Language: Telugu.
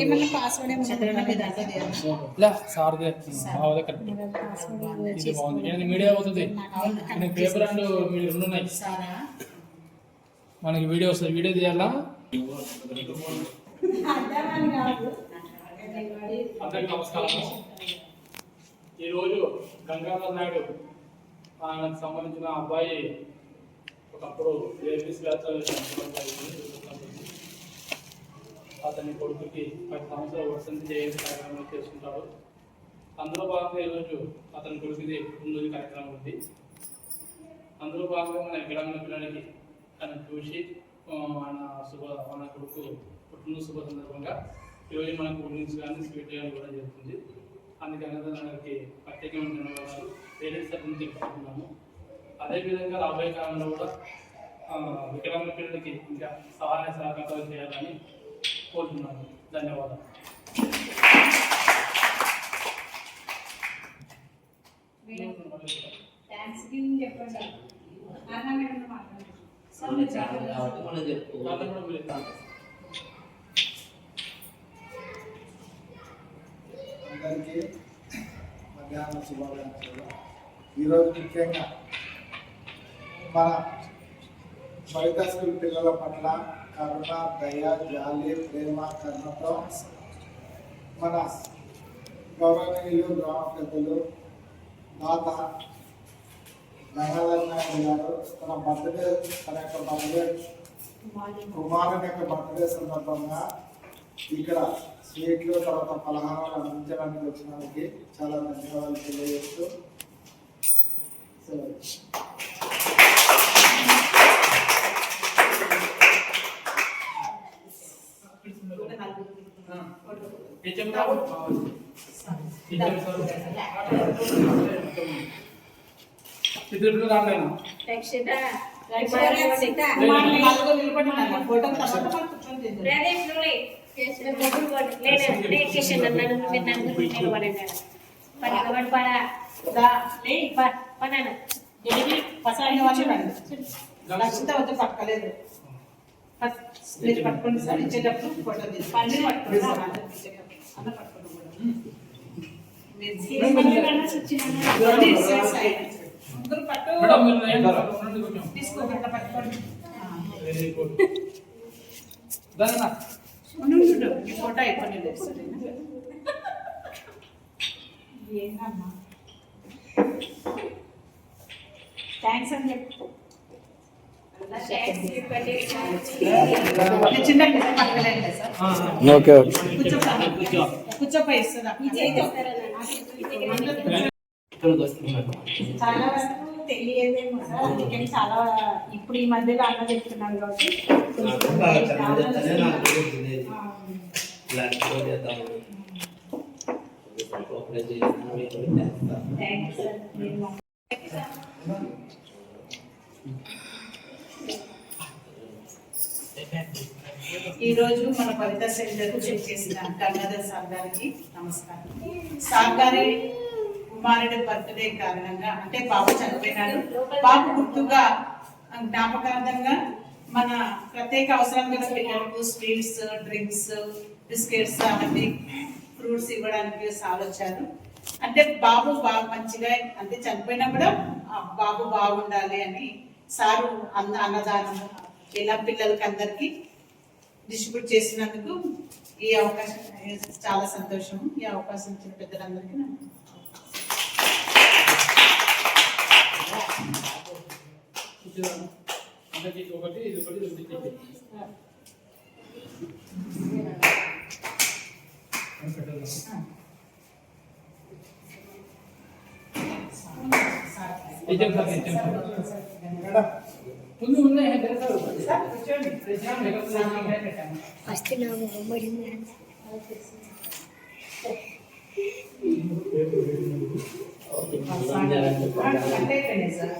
ఏమన్నా పాస్వర్డ్ మీడియా అవుతుంది పేపర్ అండ్ మీరు రెండు ఉన్నాయి మనకి వీడియో వస్తుంది వీడియో తీయాలా అందరికి నమస్కారం ఈరోజు గంగాధర్ నాయుడు ఆయనకు సంబంధించిన అబ్బాయి ఒకప్పుడు అతని కొడుకుకి 10 సంవత్సరాల వసంతి జయంతి కార్యక్రమం చేసుకుంటాడు. అందులో భాగంగా ఈరోజు అతని కొడుకుది పుట్టినరోజు కార్యక్రమం ఉంది. అందులో భాగంగా మన గ్రామీణ పిల్లలకి తను చూసి మన కొడుకు పుట్టినరోజు శుభ సందర్భంగా ఈరోజు మనకు డ్రింక్స్ కానీ స్వీట్ కానీ కూడా జరుగుతుంది. అందుకని దానికి ప్రత్యేకమైన ధన్యవాదాలు పేరెంట్స్ తరఫున తెలుపుకుంటున్నాము. అదేవిధంగా రాబోయే కాలంలో కూడా వికలాంగుల పిల్లలకి ఇంకా సహాయ సహకారాలు చేయాలని కోరుతున్నాను. ధన్యవాదాలు. అందరికీ మధ్యాహ్న శుభాకాంక్షలు. ఈరోజు ముఖ్యంగా మన బయట స్కూల్ పిల్లల పట్ల కరుణ, దయ, జాలి, ప్రేమ, కరుణతో మన గౌరవనీయులు గ్రామ పెద్దలు దాత గంగాధర్ నాయుడు గారు తన యొక్క కుమారుని యొక్క బర్త్డే సందర్భంగా ఇక్కడ స్వీట్లు తర్వాత పలహారాలు అందించడానికి వచ్చినందుకు చాలా ధన్యవాదాలు తెలియజేస్తూ పక్కలేదు పట్టుకోండి సార్. ఇచ్చేటప్పుడు ఫోటో తీసుకోండి. ఫోటో అయిపోయింది. ఏంటమ్మా థ్యాంక్స్ అని చెప్పు. కూర్చోపై చాలా వరకు తెలియదేమో సార్. అందుకని చాలా ఇప్పుడు ఈ మధ్యలో అన్న చెప్తున్నాను కాబట్టి ఈరోజు మన కవిత సెంటర్ చేసిన గంగాధర్ సార్ గారికి నమస్కారం. సార్ గారి కుమారుడి బర్త్డే కారణంగా అంటే బాబు చనిపోయినాడు. బాబు గుర్తుగా జ్ఞాపకార్థంగా మన ప్రత్యేక అవసరం గల పిల్లలకు స్వీట్స్, డ్రింక్స్, బిస్కెట్స్ అవన్నీ ఫ్రూట్స్ ఇవ్వడానికి సార్ వచ్చారు. అంటే బాబు బాగా మంచిగా అంటే చనిపోయినా కూడా బాబు బాగుండాలి అని సారు అన్నదానం ఇలా పిల్లలకి అందరికీ డిస్ట్రిబ్యూట్ చేసినందుకు ఈ అవకాశం చాలా సంతోషం. ఈ అవకాశం ఇచ్చిన పెద్దలందరికీ కట్ అయిపోయింది సార్.